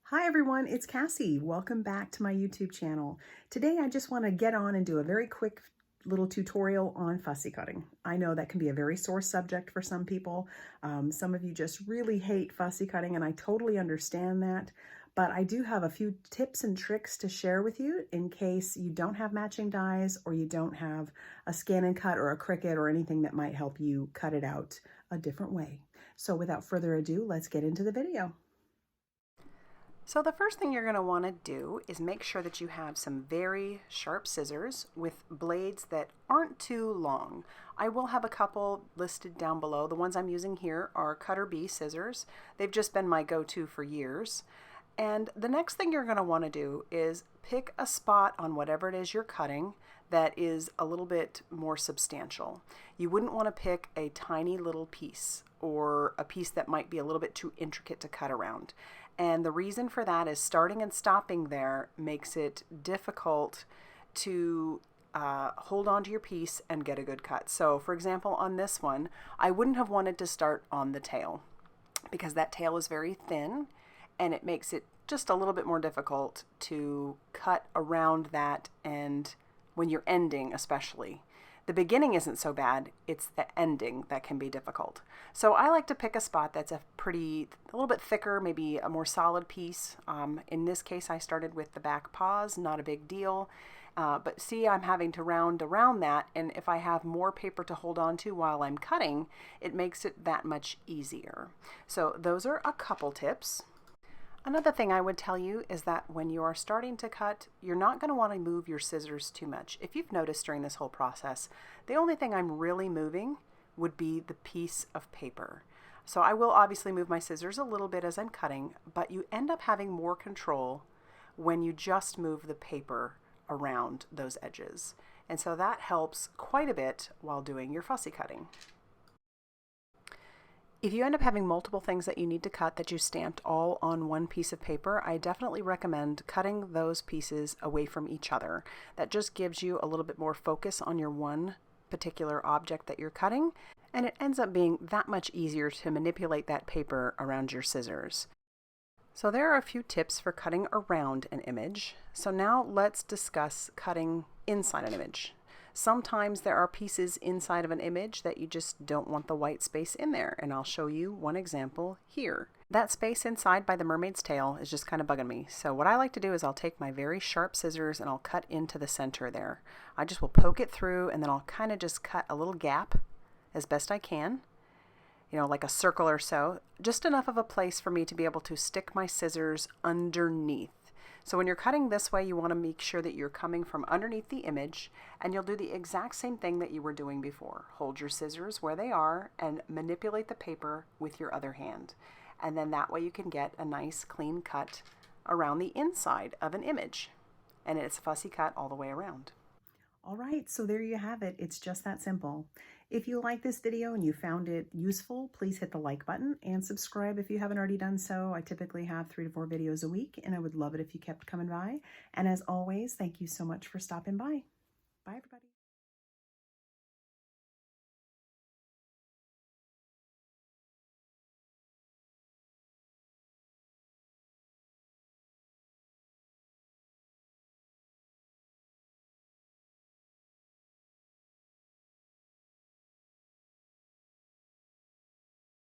Hi everyone, it's Cassie. Welcome back to my YouTube channel. Today I just want to get on and do a very quick little tutorial on fussy cutting. I know that can be a very sore subject for some people. Some of you just really hate fussy cutting, and I totally understand that. But I do have a few tips and tricks to share with you in case you don't have matching dies or you don't have a scan and cut or a Cricut or anything that might help you cut it out a different way. So without further ado, let's get into the video. So the first thing you're going to want to do is make sure that you have some very sharp scissors with blades that aren't too long. I will have a couple listed down below. The ones I'm using here are Cutter B scissors. They've just been my go-to for years. And the next thing you're going to want to do is pick a spot on whatever it is you're cutting that is a little bit more substantial. You wouldn't want to pick a tiny little piece or a piece that might be a little bit too intricate to cut around. And the reason for that is starting and stopping there makes it difficult to hold on to your piece and get a good cut. So for example, on this one, I wouldn't have wanted to start on the tail because that tail is very thin and it makes it just a little bit more difficult to cut around that, and when you're ending especially. The beginning isn't so bad, it's the ending that can be difficult. So I like to pick a spot that's a little bit thicker, maybe a more solid piece. In this case, I started with the back paws, not a big deal. But see, I'm having to round around that, and if I have more paper to hold on to while I'm cutting, it makes it that much easier. So those are a couple tips. Another thing I would tell you is that when you are starting to cut, you're not going to want to move your scissors too much. If you've noticed during this whole process, the only thing I'm really moving would be the piece of paper. So I will obviously move my scissors a little bit as I'm cutting, but you end up having more control when you just move the paper around those edges. And so that helps quite a bit while doing your fussy cutting. If you end up having multiple things that you need to cut that you stamped all on one piece of paper, I definitely recommend cutting those pieces away from each other. That just gives you a little bit more focus on your one particular object that you're cutting, and it ends up being that much easier to manipulate that paper around your scissors. So there are a few tips for cutting around an image. So now let's discuss cutting inside an image. Sometimes there are pieces inside of an image that you just don't want the white space in there, and I'll show you one example here. That space inside by the mermaid's tail is just kind of bugging me. So what I like to do is I'll take my very sharp scissors and I'll cut into the center there. I just will poke it through, and then I'll kind of just cut a little gap as best I can, you know, like a circle or so, just enough of a place for me to be able to stick my scissors underneath. So when you're cutting this way, you want to make sure that you're coming from underneath the image, and you'll do the exact same thing that you were doing before. Hold your scissors where they are and manipulate the paper with your other hand. And then that way you can get a nice clean cut around the inside of an image. And it's a fussy cut all the way around. All right, so there you have it. It's just that simple. If you like this video and you found it useful, please hit the like button and subscribe if you haven't already done so. I typically have 3 to 4 videos a week, and I would love it if you kept coming by. And as always, thank you so much for stopping by. Bye, everybody.